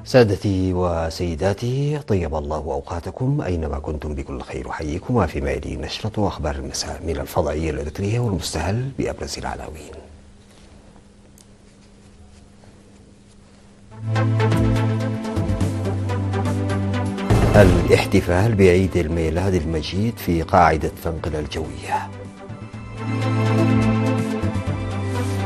سادتي وسيداتي، طيب الله أوقاتكم أينما كنتم بكل خير. أحييكم في ميادين نشرة أخبار المساء من الفضائية الإريترية والمستهل بأبرز العناوين. الاحتفال بعيد الميلاد المجيد في قاعدة فنقل الجوية.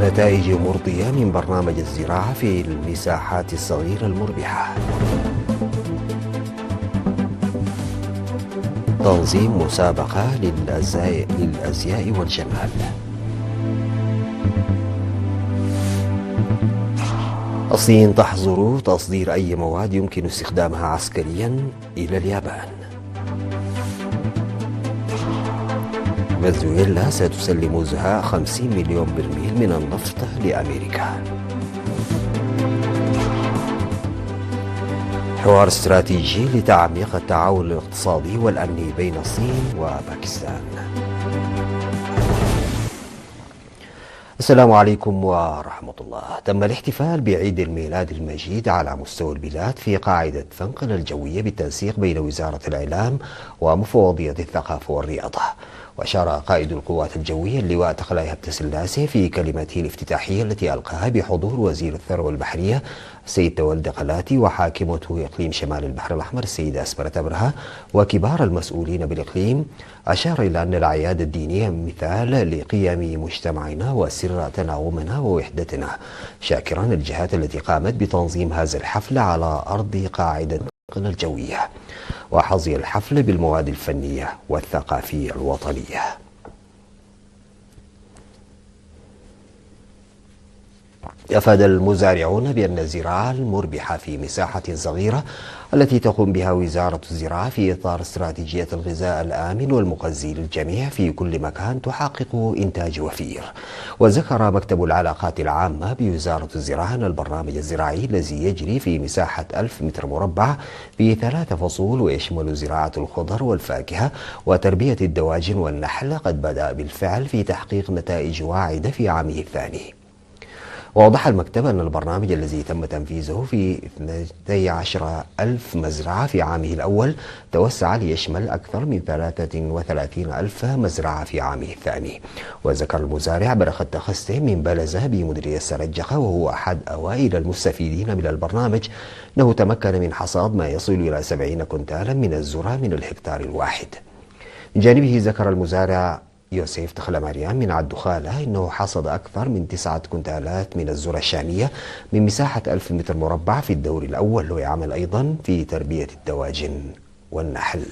نتائج مرضية من برنامج الزراعة في المساحات الصغيرة المربحة. تنظيم مسابقة للأزياء والجمال. الصين تحظر تصدير أي مواد يمكن استخدامها عسكريا إلى اليابان. فنزويلا ستسلم زهاء 50 مليون برميل من النفط لأمريكا. حوار استراتيجي لتعميق التعاون الاقتصادي والأمني بين الصين وباكستان. السلام عليكم ورحمة الله. تم الاحتفال بعيد الميلاد المجيد على مستوى البلاد في قاعدة فنقل الجوية بالتنسيق بين وزارة الإعلام ومفوضية الثقافة والرياضة. وأشار قائد القوات الجوية اللواء تقلاي هبتسلاسي في كلمته الافتتاحية التي ألقاها بحضور وزير الثروة البحرية السيد تولد قلاتي وحاكمة إقليم شمال البحر الأحمر السيدة أسمرة أبرهة وكبار المسؤولين بالإقليم. أشار إلى أن الأعياد الدينية مثال لقيم مجتمعنا وسر تناغمنا ووحدتنا، شاكرا الجهات التي قامت بتنظيم هذا الحفل على أرض قاعدة النقل الجوية. وحظي الحفل بالمواد الفنية والثقافية الوطنية. أفاد المزارعون بأن الزراعة المربحة في مساحة صغيرة التي تقوم بها وزارة الزراعة في إطار استراتيجية الغذاء الآمن والمغذي للجميع في كل مكان تحقق إنتاج وفير. وذكر مكتب العلاقات العامة بوزارة الزراعة أن البرنامج الزراعي الذي يجري في مساحة 1000 متر مربع في 3 فصول ويشمل زراعة الخضر والفاكهة وتربية الدواجن والنحل قد بدأ بالفعل في تحقيق نتائج واعدة في عامه الثاني. وأوضح المكتب أن البرنامج الذي تم تنفيذه في 12,000 مزرعة في عامه الأول توسع ليشمل أكثر من 33,000 مزرعة في عامه الثاني. وذكر المزارع برخة تخسته من بلزة بمديرية سرجقة وهو أحد أوائل المستفيدين من البرنامج أنه تمكن من حصاد ما يصل إلى 70 كنتالا من الذرة من الهكتار الواحد. من جانبه ذكر المزارع يوسف تخلماريان من عالدخالة إنه حصد أكثر من 9 كنتالات من الذرة الشامية من مساحة 1000 متر مربع في الدور الأول، ويعمل أيضا في تربية الدواجن والنحل.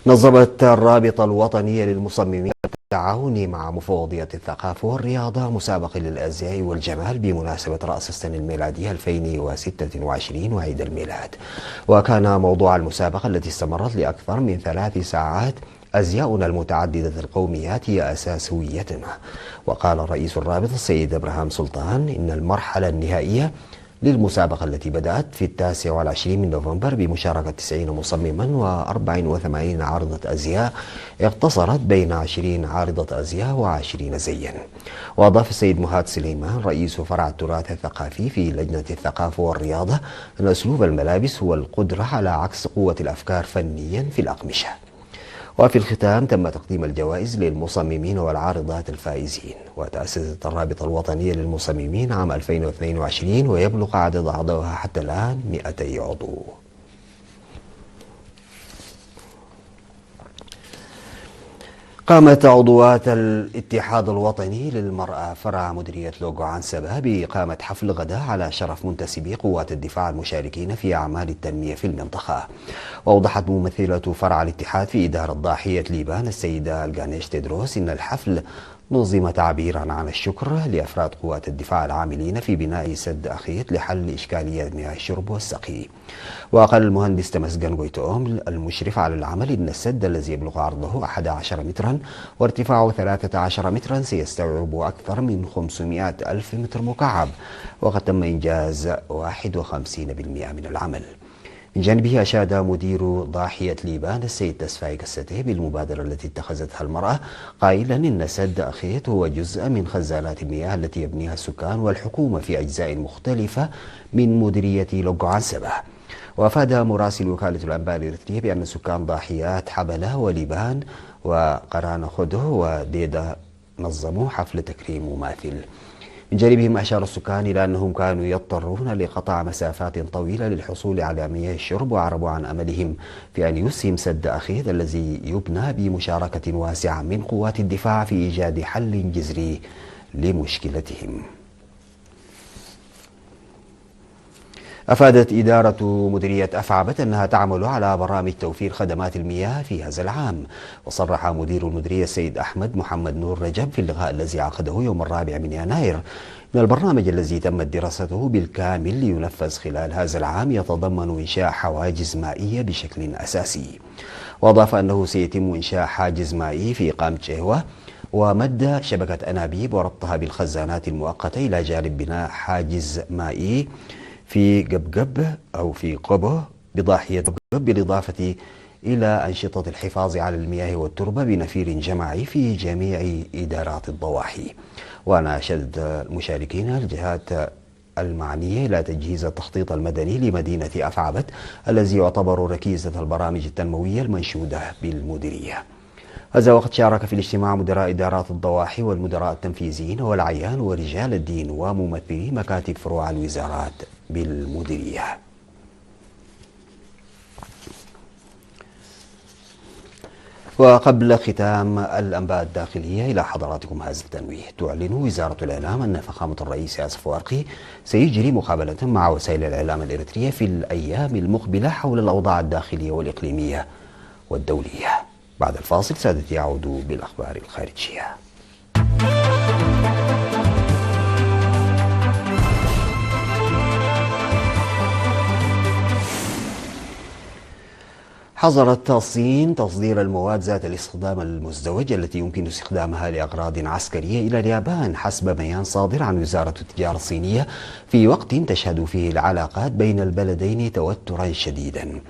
نظمت الرابطة الوطنية للمصممين بالتعاون مع مفوضية الثقافة والرياضة مسابقة للأزياء والجمال بمناسبة رأس السنة الميلادية 2026 وعيد الميلاد. وكان موضوع المسابقة التي استمرت لأكثر من 3 ساعات أزياؤنا المتعددة القوميات هي أساس هويتنا. وقال رئيس الرابطة السيد إبراهيم سلطان إن المرحلة النهائية للمسابقة التي بدأت في 29 من نوفمبر بمشاركة 90 مصمما و84 عارضة أزياء اقتصرت بين 20 عارضة أزياء و20 زيا. وأضاف السيد مهاد سليمان رئيس فرع التراث الثقافي في لجنة الثقافة والرياضة أن أسلوب الملابس هو القدرة على عكس قوة الأفكار فنيا في الأقمشة. وفي الختام تم تقديم الجوائز للمصممين والعارضات الفائزين. وتأسست الرابطة الوطنية للمصممين عام 2022 ويبلغ عدد أعضائها حتى الآن 200 عضو. قامت عضوات الاتحاد الوطني للمرأة فرع مديرية لوغو عنسبة بإقامة حفل غداء على شرف منتسبي قوات الدفاع المشاركين في أعمال التنمية في المنطقة. وأوضحت ممثلة فرع الاتحاد في إدارة ضاحية ليبان السيدة الغانيش تدروس إن الحفل نظم تعبيرا عن الشكر لأفراد قوات الدفاع العاملين في بناء سد أخيط لحل إشكالية مياه الشرب والسقي. وقال المهندس تمسجن غويتوم المشرف على العمل إن السد الذي يبلغ عرضه 11 مترا وارتفاعه 13 مترا سيستوعب أكثر من 500 ألف متر مكعب، وقد تم إنجاز 51% من العمل. من جانبه أشاد مدير ضاحية ليبان السيد تسفاي قسته بالمبادرة التي اتخذتها المرأة، قائلا إن سد أخيط هو جزء من خزانات المياه التي يبنيها السكان والحكومة في أجزاء مختلفة من مديرية لوغو عنسبة. وأفاد مراسل وكالة الأنباء الإريترية بأن سكان ضاحيات حبلة وليبان وقران خده وديدا نظموا حفل تكريم مماثل. من جانبهم أشار السكان إلى أنهم كانوا يضطرون لقطع مسافات طويلة للحصول على مياه الشرب، وعربوا عن أملهم في أن يسهم سد أخيط الذي يبنى بمشاركة واسعة من قوات الدفاع في إيجاد حل جذري لمشكلتهم. أفادت إدارة مديرية أفعبت أنها تعمل على برامج توفير خدمات المياه في هذا العام. وصرح مدير المديرية السيد أحمد محمد نور رجب في اللقاء الذي عقده يوم 4 يناير أن البرنامج الذي تمت دراسته بالكامل لينفذ خلال هذا العام يتضمن إنشاء حواجز مائية بشكل أساسي. وأضاف أنه سيتم إنشاء حاجز مائي في قامة جهوة ومد شبكة أنابيب وربطها بالخزانات المؤقتة، إلى جانب بناء حاجز مائي في قبقب أو في قبه بضاحية قبقب، بالإضافة إلى أنشطة الحفاظ على المياه والتربة بنفير جماعي في جميع إدارات الضواحي. وناشد المشاركين الجهات المعنية إلى تجهيز التخطيط المدني لمدينة أفعبت الذي يعتبر ركيزة البرامج التنموية المنشودة بالمديرية. هذا وقت شارك في الاجتماع مدراء إدارات الضواحي والمدراء التنفيذيين والأعيان ورجال الدين وممثلي مكاتب فروع الوزارات بالمديرية. وقبل ختام الأنباء الداخلية إلى حضراتكم هذا التنويه. تعلن وزارة الإعلام أن فخامة الرئيس آسف ورقي سيجري مقابلة مع وسائل الإعلام الإريترية في الأيام المقبلة حول الأوضاع الداخلية والإقليمية والدولية. بعد الفاصل سادتي يعود بالأخبار الخارجية. حظرت الصين تصدير المواد ذات الاستخدام المزدوج التي يمكن استخدامها لأغراض عسكرية إلى اليابان، حسب بيان صادر عن وزارة التجارة الصينية، في وقت تشهد فيه العلاقات بين البلدين توترا شديدا.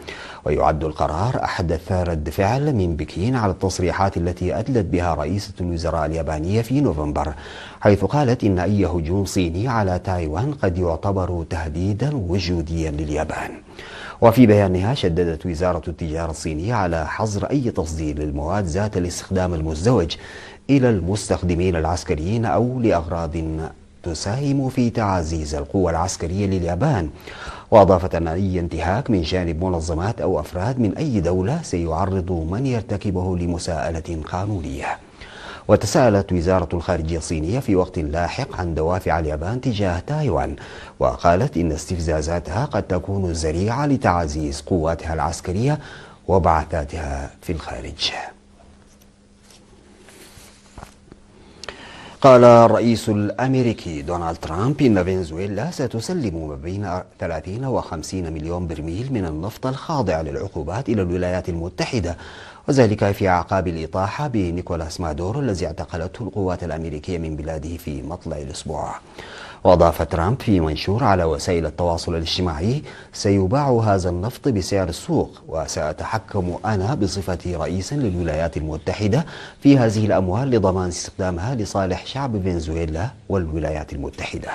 ويعد القرار أحدث رد فعل من بكين على التصريحات التي أدلت بها رئيسة الوزراء اليابانية في نوفمبر، حيث قالت إن أي هجوم صيني على تايوان قد يعتبر تهديدا وجوديا لليابان. وفي بيانها شددت وزارة التجارة الصينية على حظر أي تصدير للمواد ذات الاستخدام المزدوج إلى المستخدمين العسكريين أو لأغراض تساهم في تعزيز القوة العسكرية لليابان. وأضافت أن أي انتهاك من جانب منظمات أو أفراد من أي دولة سيعرض من يرتكبه لمساءلة قانونية. وتساءلت وزارة الخارجية الصينية في وقت لاحق عن دوافع اليابان تجاه تايوان، وقالت إن استفزازاتها قد تكون ذريعة لتعزيز قواتها العسكرية وبعثاتها في الخارج. قال الرئيس الأمريكي دونالد ترامب إن فنزويلا ستسلم ما بين 30 و50 مليون برميل من النفط الخاضع للعقوبات إلى الولايات المتحدة، وذلك في أعقاب الإطاحة بنيكولاس مادورو الذي اعتقلته القوات الأمريكية من بلاده في مطلع الأسبوع. وأضاف ترامب في منشور على وسائل التواصل الاجتماعي: سيباع هذا النفط بسعر السوق، وسأتحكم أنا بصفتي رئيسا للولايات المتحدة في هذه الأموال لضمان استخدامها لصالح شعب فنزويلا والولايات المتحدة.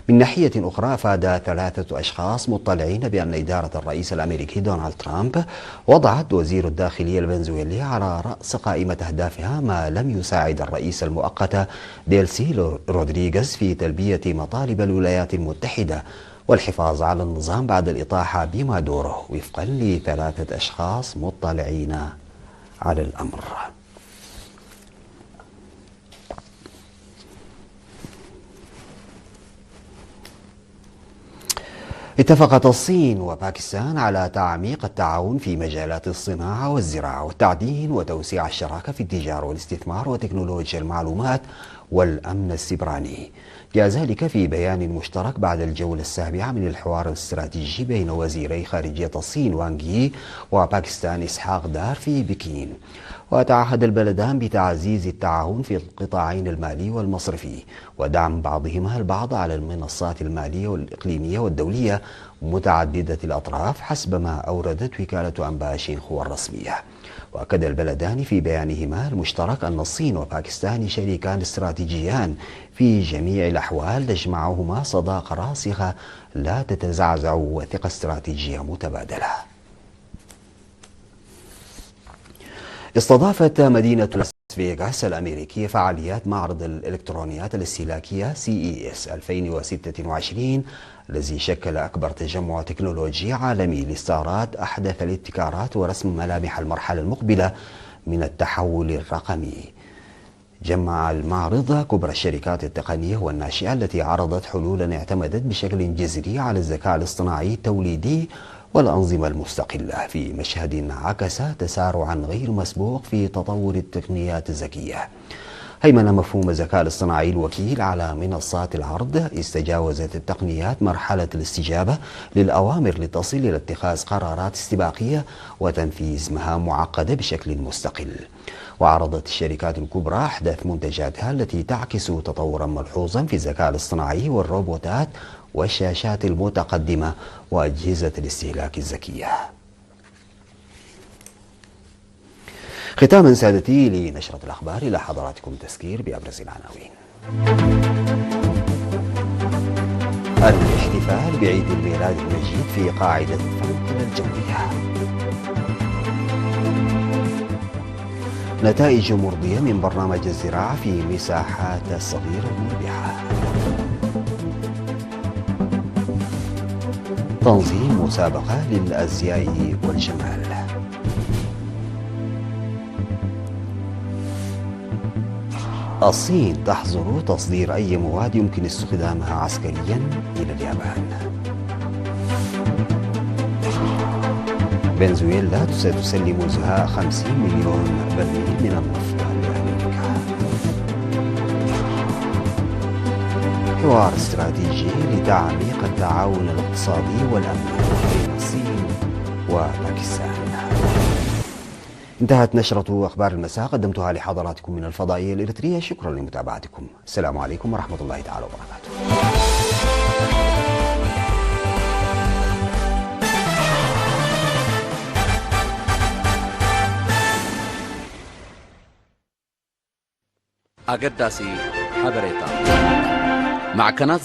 من ناحية أخرى، أفاد 3 أشخاص مطلعين بأن إدارة الرئيس الأمريكي دونالد ترامب وضعت وزير الداخلية الفنزويلي على رأس قائمة أهدافها ما لم يساعد الرئيس المؤقت ديلسي رودريغيز في تلبية مطالب الولايات المتحدة والحفاظ على النظام بعد الإطاحة بمادورو، وفقا ل3 أشخاص مطلعين على الأمر. اتفقت الصين وباكستان على تعميق التعاون في مجالات الصناعة والزراعة والتعدين وتوسيع الشراكة في التجارة والاستثمار وتكنولوجيا المعلومات والأمن السيبراني. جاء ذلك في بيان مشترك بعد الجولة السابعة من الحوار الاستراتيجي بين وزيري خارجية الصين وانغ يي وباكستان إسحاق دار في بكين. وتعهد البلدان بتعزيز التعاون في القطاعين المالي والمصرفي ودعم بعضهما البعض على المنصات المالية والإقليمية والدولية، متعددة الأطراف حسب ما أوردت وكالة أنباء شينخوا الرسمية. وأكد البلدان في بيانهما المشترك أن الصين وباكستان شريكان استراتيجيان في جميع الأحوال تجمعهما صداقة راسخة لا تتزعزع وثقة استراتيجية متبادلة. استضافت مدينة لاس فيغاس الأمريكية فعاليات معرض الإلكترونيات الاستهلاكية CES 2026 الذي شكل أكبر تجمع تكنولوجي عالمي لاستعراض أحدث الابتكارات ورسم ملامح المرحلة المقبلة من التحول الرقمي. جمع المعرض كبرى الشركات التقنية والناشئة التي عرضت حلولا اعتمدت بشكل جذري على الذكاء الاصطناعي التوليدي والأنظمة المستقلة في مشهد عكس تسارعا غير مسبوق في تطور التقنيات الذكية. هيمن مفهوم الذكاء الاصطناعي الوكيل على منصات العرض، استجاوزت التقنيات مرحلة الاستجابة للأوامر لتصل إلى اتخاذ قرارات استباقية وتنفيذ مهام معقدة بشكل مستقل. وعرضت الشركات الكبرى أحدث منتجاتها التي تعكس تطورا ملحوظا في الذكاء الاصطناعي والروبوتات والشاشات المتقدمة وأجهزة الاستهلاك الذكية. ختاما سادتي لنشرة الأخبار إلى حضراتكم تذكير بأبرز العناوين. الاحتفال بعيد الميلاد المجيد في قاعدة فرانكلين الجوية. نتائج مرضية من برنامج الزراعة في مساحات الصغيرة المربحة. تنظيم مسابقة للأزياء والجمال. الصين تحظر تصدير أي مواد يمكن استخدامها عسكريا إلى اليابان. فنزويلا ستسلم زهاء 50 مليون برميل من النفط لأمريكا. حوار استراتيجي لتعميق التعاون الاقتصادي والأمني بين الصين وباكستان. انتهت نشرة أخبار المساء، قدمتها لحضراتكم من الفضائية الإريترية. شكرا لمتابعتكم. السلام عليكم ورحمة الله تعالى وبركاته. أقداسي حبريتا مع كنات